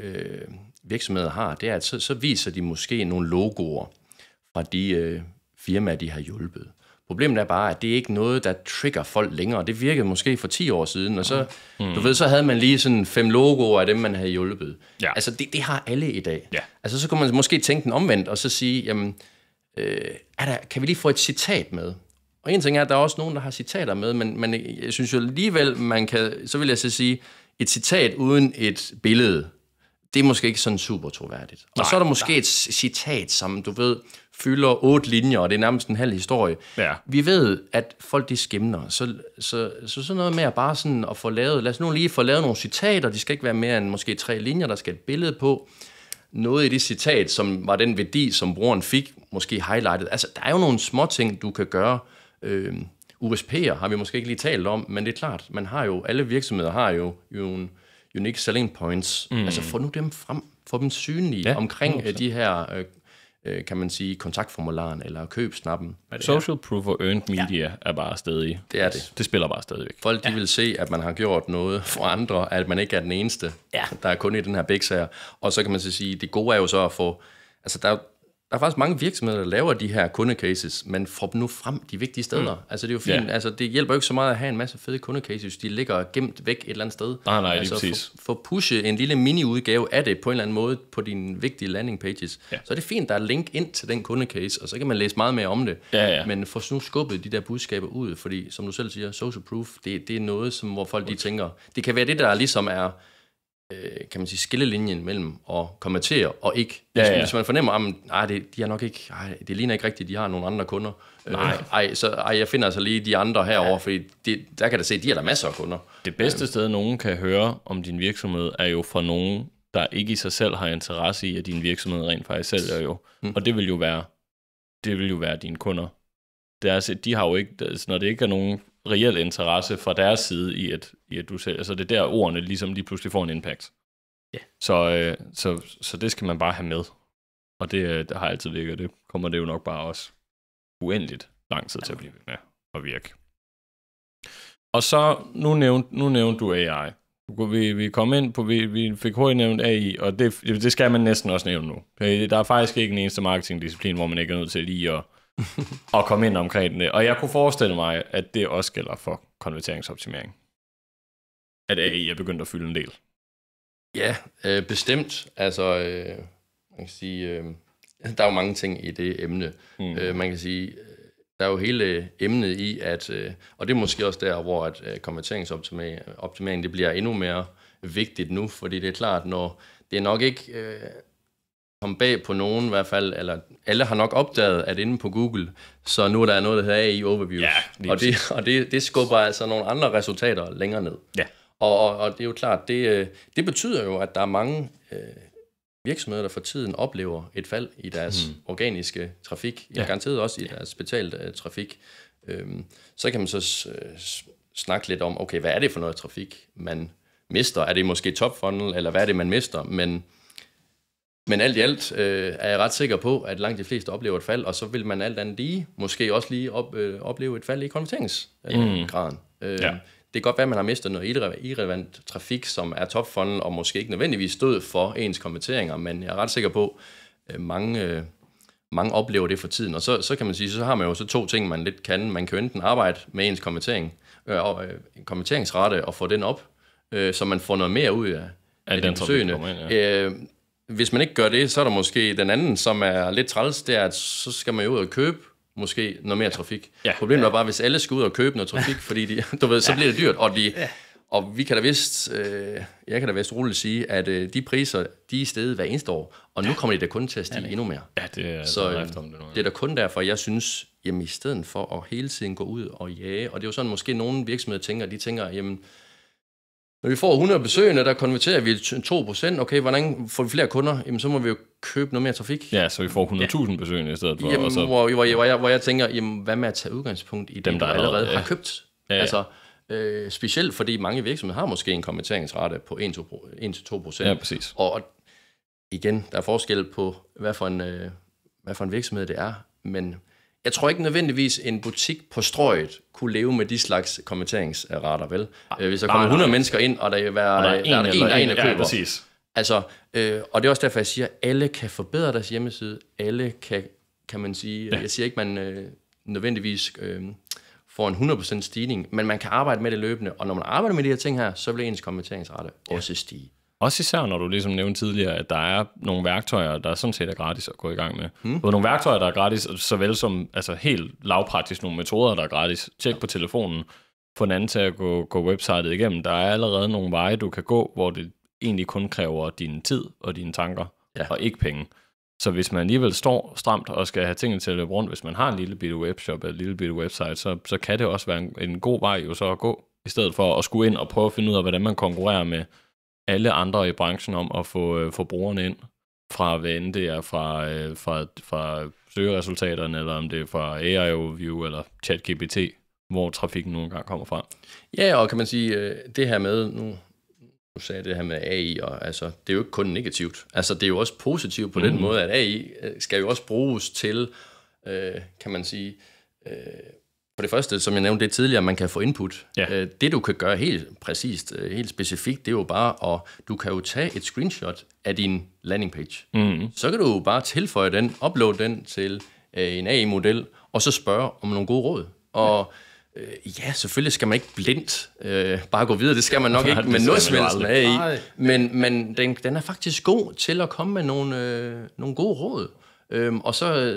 virksomheder har, det er, at så viser de måske nogle logoer fra de firmaer, de har hjulpet. Problemet er bare, at det er ikke noget, der trigger folk længere. Det virkede måske for 10 år siden, og så, du ved, så havde man lige sådan 5 logoer af dem, man havde hjulpet. Ja. Altså, det har alle i dag. Ja. Altså, så kunne man måske tænke den omvendt, og så sige, jamen, kan vi lige få et citat med? Og en ting er, at der er også nogen, der har citater med, men jeg synes jo alligevel, så vil jeg så sige, et citat uden et billede, det er måske ikke sådan super troværdigt. Og så er der måske et citat, som du ved, fylder 8 linjer, og det er nærmest en halv historie. Ja. Vi ved, at folk de skimner, så sådan noget med at bare sådan at få lavet, lad os nu lige få lavet nogle citater, de skal ikke være mere end måske 3 linjer, der skal et billede på. Noget i det citat, som var den værdi, som brugeren fik, måske highlightet. Altså, der er jo nogle små ting, du kan gøre. USP'er har vi måske ikke lige talt om, men det er klart, alle virksomheder har jo en unique selling points. Altså få nu dem frem, få dem synlige omkring de her, kan man sige, kontaktformularen eller købsnappen. Social proof og earned media er bare stadig. Det er det. Det spiller bare stadigvæk. Folk de vil se, at man har gjort noget for andre, at man ikke er den eneste, der er kun i den her bæksager. Og så kan man så sige, det gode er jo så at få, altså der er faktisk mange virksomheder, der laver de her kundecases, men får dem nu frem de vigtige steder. Altså det er jo fint. Altså det hjælper jo ikke så meget at have en masse fede kundecases, de ligger gemt væk et eller andet sted. Nej, altså præcis. For pushe en lille mini-udgave af det på en eller anden måde på dine vigtige landing pages. Ja. Så er det fint, der er link ind til den kundecase, og så kan man læse meget mere om det. Ja. Men få nu skubbet de der budskaber ud, fordi som du selv siger, social proof, det er noget, hvor folk de tænker, det kan være det, der ligesom er, kan man sige, skillelinjen mellem at konvertere og ikke. Hvis man fornemmer, at de er nok ikke, det ligner ikke rigtigt, de har nogle andre kunder. Jeg finder altså lige de andre herover, fordi der kan jeg se, de er der masser af kunder. Det bedste sted, nogen kan høre om din virksomhed, er jo fra nogen, der ikke i sig selv har interesse i, at din virksomhed rent faktisk sælger jo. Og det vil jo være dine kunder. De har jo ikke, når det ikke er nogen reel interesse fra deres side i at du sælger, så det er der ordene ligesom lige pludselig får en impact. Yeah. Så det skal man bare have med. Og det har altid virket, det kommer det jo nok bare også uendeligt lang tid til at blive ved med at virke. Og så, nu nævnte du AI. Vi kom ind på, vi fik hurtigt nævnt AI, og det skal man næsten også nævne nu. Der er faktisk ikke en eneste marketingdisciplin, hvor man ikke er nødt til lige at komme ind omkring det. Og jeg kunne forestille mig, at det også gælder for konverteringsoptimering. At AI er begyndt at fylde en del. Ja, bestemt. Altså, man kan sige, der er jo mange ting i det emne. Man kan sige, der er jo hele emnet i, at, og det er måske også der, hvor at konverteringsoptimering det bliver endnu mere vigtigt nu, fordi det er klart, når det er nok ikke kommet bag på nogen i hvert fald, eller alle har nok opdaget, at inde på Google, så nu er der noget, der hedder AI Overviews, og det skubber altså nogle andre resultater længere ned. Ja. Og det er jo klart, det betyder jo, at der er mange virksomheder, der for tiden oplever et fald i deres organiske trafik, garanteret også i deres betalt trafik. Så kan man så snakke lidt om, okay, hvad er det for noget trafik, man mister? Er det måske top funnel, eller hvad er det, man mister? Men alt i alt er jeg ret sikker på, at langt de fleste oplever et fald, og så vil man alt andet lige, måske også lige opleve et fald i konverteringsgraden. Det kan godt være, at man har mistet noget irrelevant trafik, som er top funnel, og måske ikke nødvendigvis stod for ens konverteringer, men jeg er ret sikker på, at mange oplever det for tiden. Og så kan man sige, så har man jo så 2 ting, man lidt kan. Man kan jo enten arbejde med ens konverteringsrate og få den op, så man får noget mere ud af den besøgende. Hvis man ikke gør det, så er der måske den anden, som er lidt træls, det er, at så skal man jo ud og købe måske noget mere trafik. Problemet er bare, hvis alle skal ud og købe noget trafik, fordi så bliver det dyrt, og vi kan da vist, jeg kan da vist roligt sige, at de priser, de er steget hver eneste år, og nu kommer de da kun til at stige endnu mere. Ja, det er så det er da kun derfor, jeg synes, jamen i stedet for at hele tiden gå ud og jage, og det er jo sådan, måske nogle virksomheder tænker, jamen, når vi får 100 besøgende, der konverterer vi 2%, okay, hvordan får vi flere kunder? Jamen, så må vi jo købe noget mere trafik. Ja, så vi får 100.000 besøgende i stedet for. Jamen, og så hvor jeg tænker, jamen, hvad med at tage udgangspunkt i dem, der allerede har købt? Ja. Altså, specielt fordi mange virksomheder har måske en konverteringsrate på 1-2%. Ja, præcis. Og igen, der er forskel på, hvad for en virksomhed det er, men jeg tror ikke nødvendigvis, en butik på Strøget kunne leve med de slags konverteringsrater, vel? Hvis der kommer 100 mennesker ind, og der er en, der køber. Ja, præcis. Altså, og det er også derfor, jeg siger, at alle kan forbedre deres hjemmeside. Alle kan man sige. Jeg siger ikke, man nødvendigvis får en 100% stigning, men man kan arbejde med det løbende. Og når man arbejder med de her ting her, så vil ens konverteringsrate også stige. Også især, når du ligesom nævnte tidligere, at der er nogle værktøjer, der sådan set er gratis at gå i gang med. Både nogle værktøjer, der er gratis, såvel som altså helt lavpraktisk nogle metoder, der er gratis. Tjek på telefonen, få en anden til at gå websitet igennem. Der er allerede nogle veje, du kan gå, hvor det egentlig kun kræver din tid og dine tanker, og ikke penge. Så hvis man alligevel står stramt og skal have tingene til at løbe rundt, hvis man har en lille bitte webshop eller en lille bitte website, så kan det også være en god vej jo så at gå, i stedet for at skulle ind og prøve at finde ud af, hvordan man konkurrerer med alle andre i branchen om at få brugerne ind, fra hvad end det er fra søgeresultaterne, eller om det er fra AI Overview eller ChatGPT, hvor trafikken nogle gange kommer fra. Ja, og kan man sige, det her med, nu sagde jeg det her med AI, og altså, det er jo ikke kun negativt. Altså, det er jo også positivt på den måde, at AI skal jo også bruges til, kan man sige, for det første, som jeg nævnte det tidligere, man kan få input. Ja. Det du kan gøre helt præcist, helt specifikt, det er jo bare, at du kan jo tage et screenshot af din landing page. Så kan du jo bare tilføje den, uploade den til en AI-model, og så spørge om nogle gode råd. Og selvfølgelig skal man ikke blindt bare gå videre, det skal man nok ikke med noget som helst med AI. Men den er faktisk god til at komme med nogle gode råd. Og så,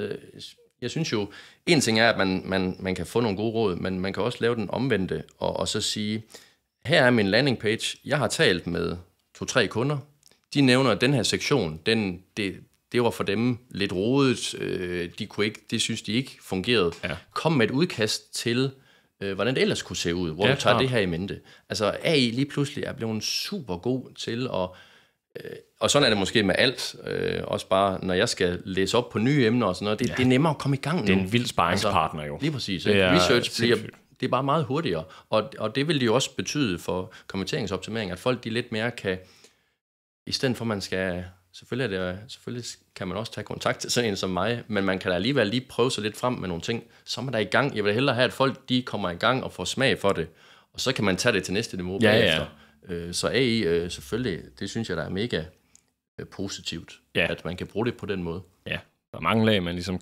jeg synes jo, en ting er, at man kan få nogle gode råd, men man kan også lave den omvendte, og så sige, her er min landing page, jeg har talt med 2-3 kunder, de nævner, at den her sektion, det var for dem lidt rodet, de synes de ikke fungerede. Ja. Kom med et udkast til, hvordan det ellers kunne se ud, hvor du tager det her i mente. Altså AI lige pludselig er blevet super god til at, og sådan er det måske med alt, også bare, når jeg skal læse op på nye emner og sådan noget, det er nemmere at komme i gang nu. Det er en vild sparringspartner jo. Lige præcis. Research bliver, det er bare meget hurtigere, og det vil det jo også betyde for konverteringsoptimering, at folk de lidt mere kan, i stedet for man skal, selvfølgelig kan man også tage kontakt til sådan en som mig, men man kan da alligevel lige prøve sig lidt frem med nogle ting, så er man der i gang. Jeg vil hellere have, at folk de kommer i gang og får smag for det, og så kan man tage det til næste niveau bagefter. Så AI, selvfølgelig, det synes jeg, der er mega positivt, at man kan bruge det på den måde. Ja, der er mange lag, man ligesom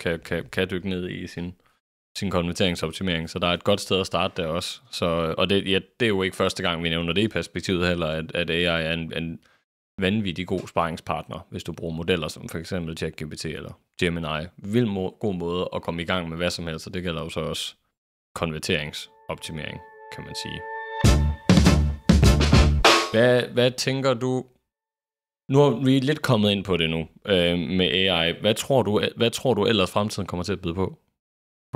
kan dykke ned i sin konverteringsoptimering, så der er et godt sted at starte der også. Så, og det er jo ikke første gang, vi nævner det i perspektivet heller, at AI er vanvittig god sparringspartner, hvis du bruger modeller som for eksempel ChatGPT eller Gemini. God måde at komme i gang med hvad som helst, og det gælder jo så også konverteringsoptimering, kan man sige. Hvad tænker du? Nu er vi lidt kommet ind på det nu med AI. Hvad tror du ellers fremtiden kommer til at byde på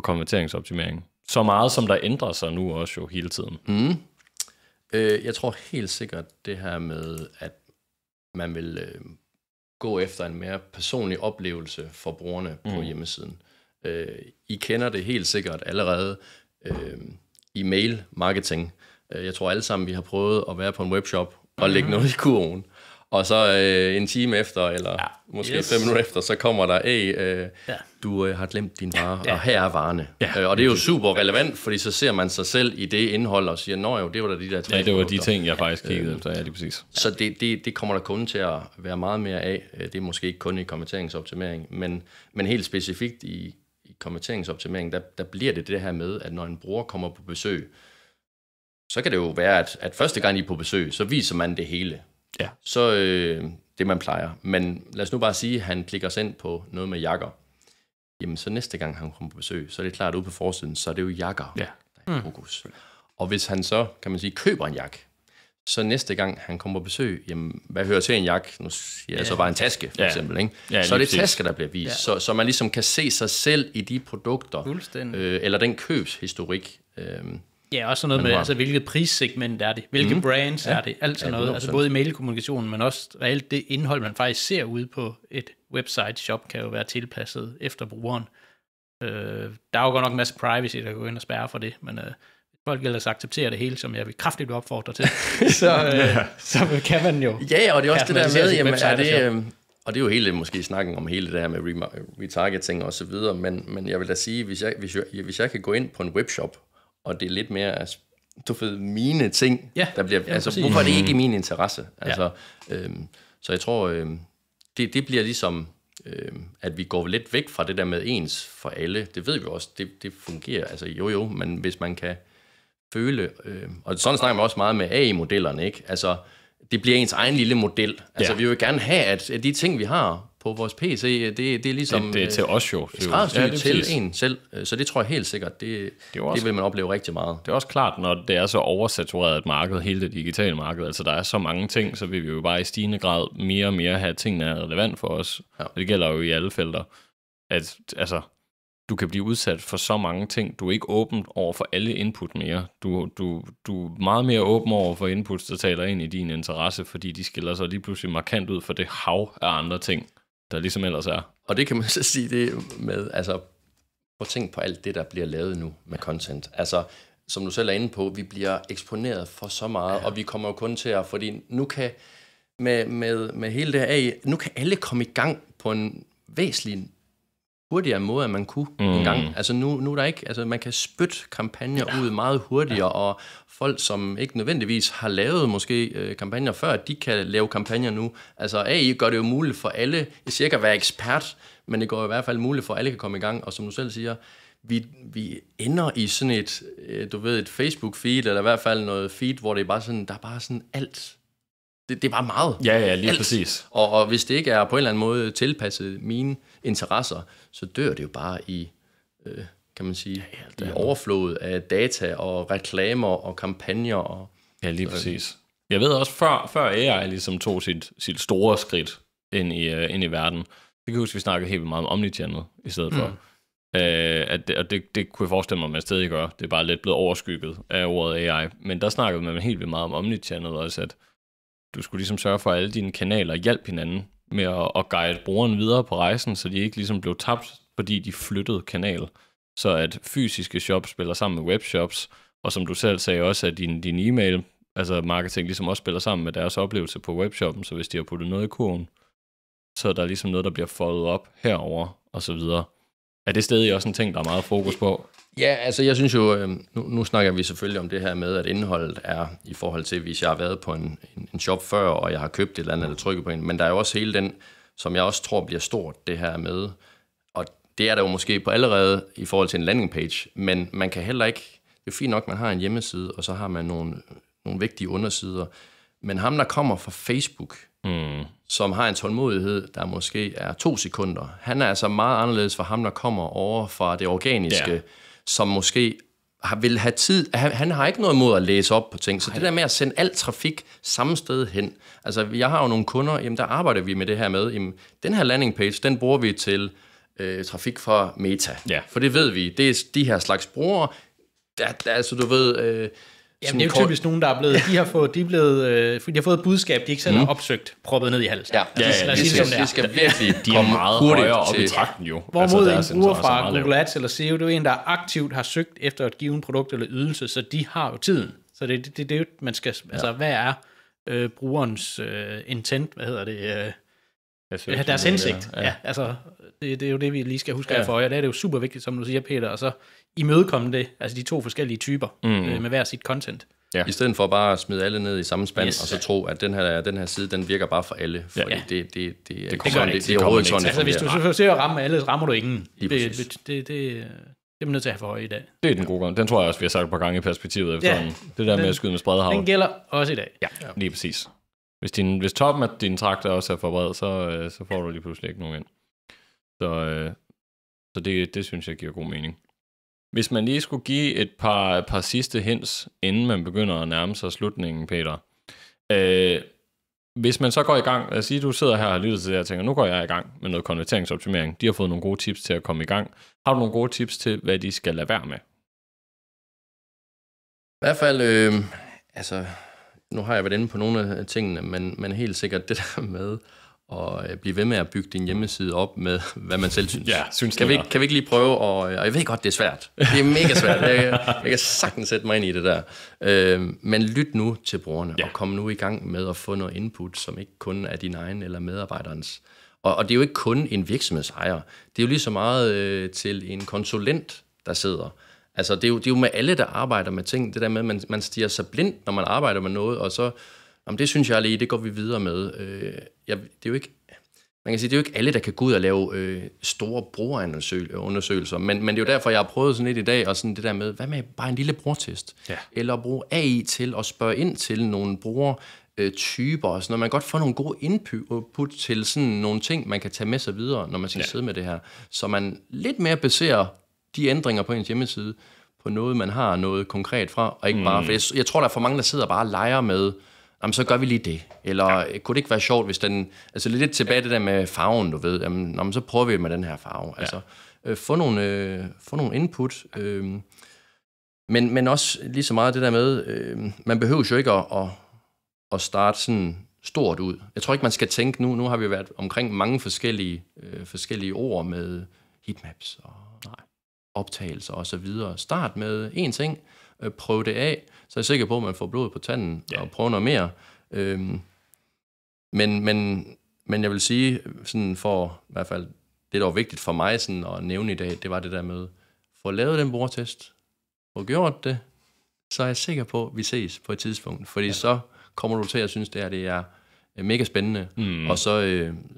konverteringsoptimering? Så meget som der ændrer sig nu også jo hele tiden. Jeg tror helt sikkert det her med, at man vil gå efter en mere personlig oplevelse for brugerne på hjemmesiden. I kender det helt sikkert allerede. E-mail marketing. Jeg tror alle sammen, vi har prøvet at være på en webshop og lægge noget i kurven. Og så en time efter, eller måske 5 minutter efter, så kommer der, du har glemt din vare, og her er varerne. Og det er jo super relevant, fordi så ser man sig selv i det indhold og siger, nå jo, det var da de der 3 det var de ting, jeg faktisk kiggede efter, lige præcis. Så det kommer der kun til at være meget mere af. Det er måske ikke kun i konverteringsoptimering, men helt specifikt i konverteringsoptimering, der bliver det her med, at når en bruger kommer på besøg, så kan det jo være, at første gang I er på besøg, så viser man det hele. Ja. Så det man plejer. Men lad os nu bare sige, at han klikker sig ind på noget med jakker. Jamen så næste gang han kommer på besøg, så er det klart ude på forsiden, så er det jo jakker, der er fokus. Og hvis han så, kan man sige, køber en jakke, så næste gang han kommer på besøg, jamen hvad hører til en jakke? Nu siger jeg så bare en taske, for eksempel. Ikke? Så er det tasker, der bliver vist. Så man ligesom kan se sig selv i de produkter, eller den købshistorik. Ja, også noget med, altså, hvilket prissegment er det, hvilke brands er det, alt sådan noget. Altså både i mailkommunikationen, men også reelt det indhold, man faktisk ser ude på et website-shop, kan jo være tilpasset efter brugeren. Der er jo godt nok en masse privacy, der kan gå ind og spærre for det, men folk ellers accepterer det hele, som jeg vil kraftigt opfordre til, så kan man jo... Ja, og det er også det der med, jamen, og det er jo hele måske snakken om hele det her med retargeting og så videre, men jeg vil da sige, hvis jeg kan gå ind på en webshop, og det er lidt mere, du ved, mine ting, der bliver, altså hvorfor er det ikke i min interesse? Altså, så jeg tror, det bliver ligesom, at vi går lidt væk fra det der med ens for alle. Det ved vi også, det fungerer, altså jo, men hvis man kan føle, og sådan snakker man også meget med AI-modellerne, ikke? Altså, det bliver ens egen lille model. Altså, vi vil gerne have, at de ting, vi har på vores PC, det er ligesom... Det er til os jo. Det til en selv. Så det tror jeg helt sikkert, det vil man opleve rigtig meget. Det er også klart, når det er så oversatureret et marked, hele det digitale marked, altså der er så mange ting, så vil vi jo bare i stigende grad mere og mere have tingene er relevant for os. Ja. Og det gælder jo i alle felter, at altså, du kan blive udsat for så mange ting. Du er ikke åben over for alle input mere. Du er meget mere åben over for inputs, der taler ind i din interesse, fordi de skiller sig lige pludselig markant ud for det hav af andre ting, der ligesom ellers er. Og det kan man så sige det med, altså, prøv at tænke på alt det, der bliver lavet nu med content. Altså, som du selv er inde på, vi bliver eksponeret for så meget, og vi kommer jo kun til at, fordi nu kan, med hele det her af, nu kan alle komme i gang på en væsentlig hurtigere måde, end man kunne engang. Altså nu er der ikke, altså man kan spytte kampagner ud meget hurtigere, og folk, som ikke nødvendigvis har lavet måske kampagner før, de kan lave kampagner nu. Altså AI gør det jo muligt for alle, jeg siger ikke at være ekspert, men det går i hvert fald muligt for, at alle kan komme i gang, og som du selv siger, vi ender i sådan et, du ved, et Facebook-feed, eller i hvert fald noget feed, hvor det er bare sådan, der er bare sådan alt. Det er bare meget. Ja, lige alt. Præcis. Og hvis det ikke er på en eller anden måde tilpasset mine interesser, så dør det jo bare i, kan man sige, i overflod af data og reklamer og kampagner. Og, ja, lige præcis. Jeg ved også, før AI ligesom tog sit store skridt ind i verden, det kan jeg huske, vi snakkede helt meget om omnichannel i stedet for. Det kunne jeg forestille mig, at man stadig gør. Det er bare lidt blevet overskygget af ordet AI. Men der snakkede man helt vildt meget om omnichannel også, at du skulle ligesom sørge for, at alle dine kanaler hjælp hinanden med at guide brugeren videre på rejsen, så de ikke ligesom blev tabt, fordi de flyttede kanal. Så at fysiske shops spiller sammen med webshops, og som du selv sagde også, at din e-mail, altså marketing, ligesom også spiller sammen med deres oplevelse på webshoppen, så hvis de har puttet noget i kurven, så er der ligesom noget, der bliver foldet op herover og så videre. Er det stadig også en ting, der er meget fokus på? Ja, altså jeg synes jo, nu snakker vi selvfølgelig om det her med, at indholdet er i forhold til, hvis jeg har været på en shop før, og jeg har købt et eller andet, eller trykket på en, men der er jo også hele den, som jeg også tror bliver stort, det her med, og det er der jo måske på allerede i forhold til en landing page, men man kan heller ikke, det er fint nok, man har en hjemmeside, og så har man nogle vigtige undersider, men ham, der kommer fra Facebook, som har en tålmodighed, der måske er 2 sekunder. Han er altså meget anderledes for ham, der kommer over fra det organiske, som måske vil have tid. Han har ikke noget imod at læse op på ting, så det der med at sende al trafik samme sted hen. Altså, jeg har jo nogle kunder, jamen der arbejder vi med det her med, jamen, den her landing page, den bruger vi til trafik fra Meta. Ja. For det ved vi, det er de her slags brugere, der altså du ved... Jamen, det er jo typisk nogen, der er blevet, de har fået et budskab, de ikke selv har opsøgt, proppet ned i halsen. Ja, de skal virkelig de er meget højere op i trakten jo. Hvorimod en bruger fra Google Ads eller SEO, det er jo en, der aktivt har søgt efter et givet produkt eller ydelse, så de har jo tiden. Så det er jo, man skal, altså hvad er brugerens intent, hvad hedder det, deres hensigt. Ja, altså det er jo det, vi lige skal huske for jer. Det er jo super vigtigt, som du siger, Peter, og så imødekomme det, altså de 2 forskellige typer med hver sit content. Ja. I stedet for bare at smide alle ned i samme spand, og så tro, at den her side, den virker bare for alle. Fordi det er overhovedet ikke sådan, altså, hvis du forsøger at ramme alle, så rammer du ingen. Det er man nødt til at have for høje i dag. Det er den gode gang. Den tror jeg også, vi har sagt et par gange i perspektivet efterhånden. Det der med at skyde med spredhav. Den gælder også i dag. Ja, lige præcis. Hvis toppen af din traktor også er for bred, så får du lige pludselig ikke nogen ind. Så det synes jeg giver god mening. Hvis man lige skulle give et par sidste hints, inden man begynder at nærme sig slutningen, Peter. Hvis man så går i gang, lad os sige, du sidder her og lytter til det, og tænker, nu går jeg i gang med noget konverteringsoptimering. De har fået nogle gode tips til at komme i gang. Har du nogle gode tips til, hvad de skal lade være med? I hvert fald, nu har jeg været inde på nogle af tingene, men helt sikkert det der med at blive ved med at bygge din hjemmeside op med, hvad man selv synes. Kan vi ikke lige prøve, og jeg ved godt, det er svært. Det er mega svært. Jeg kan sagtens sætte mig ind i det der. Men lyt nu til brugerne, og kom nu i gang med at få noget input, som ikke kun er din egen eller medarbejderens. Og det er jo ikke kun en virksomhedsejer. Det er jo lige så meget til en konsulent, der sidder. Altså, det er jo med alle, der arbejder med ting. Det der med, at man stiger sig blind, når man arbejder med noget, og så, det synes jeg lige, det går vi videre med. Det er jo ikke, man kan sige, det er jo ikke alle, der kan gå ud og lave store brugerundersøgelser, men det er jo derfor, jeg har prøvet sådan lidt i dag, og sådan det der med, hvad med bare en lille brugertest? Ja. Eller at bruge AI til at spørge ind til nogle brugertyper, og sådan noget. Man kan godt få nogle gode input til sådan nogle ting, man kan tage med sig videre, når man skal sidde med det her. Så man lidt mere baserer de ændringer på ens hjemmeside på noget, man har noget konkret fra, og ikke bare, for jeg tror, der er for mange, der sidder bare og leger med, jamen, så gør vi lige det. Eller kunne det ikke være sjovt, hvis den... Altså lidt tilbage det der med farven, du ved. Jamen, så prøver vi med den her farve. Ja. Altså, få nogle input. Men også lige så meget det der med... man behøver jo ikke at starte sådan stort ud. Jeg tror ikke, man skal tænke... Nu har vi været omkring mange forskellige ord med heatmaps og optagelser og så videre. Start med én ting. Prøv det af, så er jeg sikker på, at man får blod på tanden og prøver noget mere. Men jeg vil sige, sådan for i hvert fald, det der var vigtigt for mig sådan at nævne i dag, det var det der med, få lavet den brugertest, få gjort det, så er jeg sikker på, at vi ses på et tidspunkt. Fordi så kommer du til at synes, det er mega spændende. Og så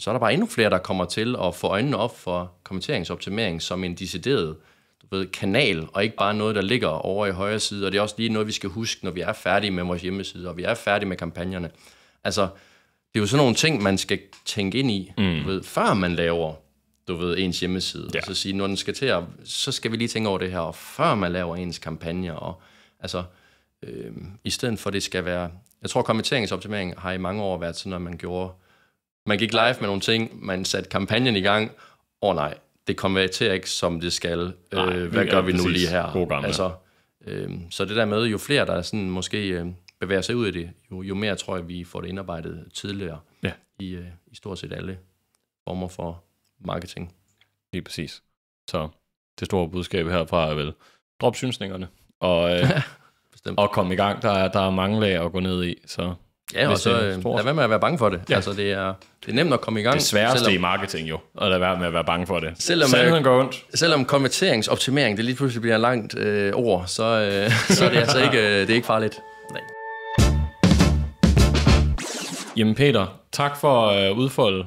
er der bare endnu flere, der kommer til at få øjnene op for konverteringsoptimering som en decideret kanal, og ikke bare noget, der ligger over i højre side, og det er også lige noget, vi skal huske, når vi er færdige med vores hjemmeside, og vi er færdige med kampagnerne. Altså, det er jo sådan nogle ting, man skal tænke ind i, før man laver, ens hjemmeside. Ja. Så sige, når den skal til at, så skal vi lige tænke over det her, og før man laver ens kampagner, og altså, i stedet for det skal være, jeg tror, konverteringsoptimering har i mange år været sådan, at man gik live med nogle ting, man satte kampagnen i gang, nej, det konverterer ikke, som det skal. Hvad gør vi nu lige her? Altså, så det der med, jo flere, der sådan måske bevæger sig ud af det, jo mere tror jeg, vi får det indarbejdet tidligere i stort set alle former for marketing. Lige præcis. Så det store budskab herfra er vel, drop synsningerne, og kom i gang. Der er mange lag at gå ned i, så... Ja, og så lad være med at være bange for det. Ja. Altså, det er nemt at komme i gang. Det sværeste i marketing jo, at lade være med at være bange for det. Selvom konverteringsoptimering, det lige pludselig bliver et langt ord, så er det altså ikke, det er ikke farligt. Nej. Jamen Peter, tak for udfoldet.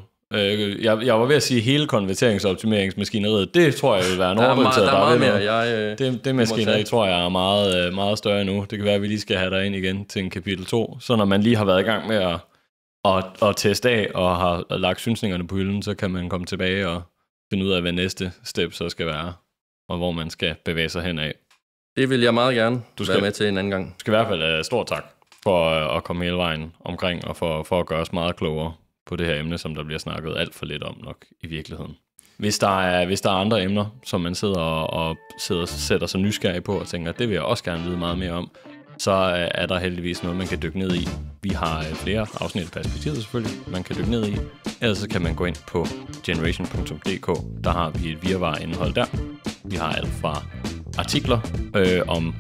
Jeg var ved at sige hele konverteringsoptimeringsmaskineriet. Det tror jeg vil være en overdrivelse. Der er meget mere. Det maskineri tror jeg er meget, meget større nu. Det kan være, at vi lige skal have dig ind igen til en kapitel 2. Så når man lige har været i gang med og teste af og har lagt synsningerne på hylden, så kan man komme tilbage og finde ud af, hvad næste step så skal være, og hvor man skal bevæge sig henad. Det vil jeg meget gerne være med til en anden gang. Du skal i hvert fald have stor tak for at komme hele vejen omkring, og for at gøre os meget klogere på det her emne, som der bliver snakket alt for lidt om nok i virkeligheden. Hvis der er andre emner, som man sidder og sætter sig nysgerrig på og tænker, at det vil jeg også gerne vide meget mere om, så er der heldigvis noget, man kan dykke ned i. Vi har flere afsnit af Perspektivet selvfølgelig, man kan dykke ned i. Ellers så kan man gå ind på generation.dk. Der har vi et virvar indhold der. Vi har alt fra artikler om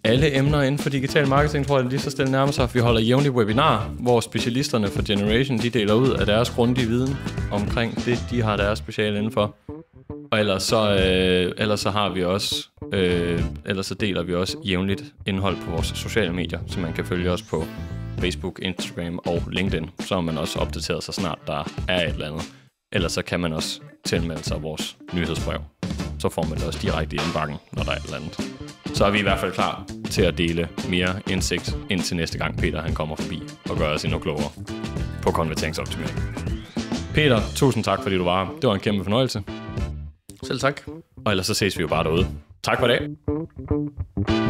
alle emner inden for digital marketing, tror jeg lige så stille nærmer sig. Vi holder jævnligt webinar, hvor specialisterne for Generation, de deler ud af deres grundige viden omkring det, de har deres speciale indenfor. Og ellers så har vi også, ellers så deler vi også jævnligt indhold på vores sociale medier, så man kan følge os på Facebook, Instagram og LinkedIn, så man også opdateret sig snart, der er et eller andet. Ellers så kan man også tilmelde sig vores nyhedsbrev. Så får man det også direkte i indbakken, når der er et eller andet. Så er vi i hvert fald klar til at dele mere indsigt indtil næste gang Peter han kommer forbi og gør os endnu klogere på konverteringsoptimering. Peter, tusind tak fordi du var her. Det var en kæmpe fornøjelse. Selv tak. Og ellers så ses vi jo bare derude. Tak for i dag.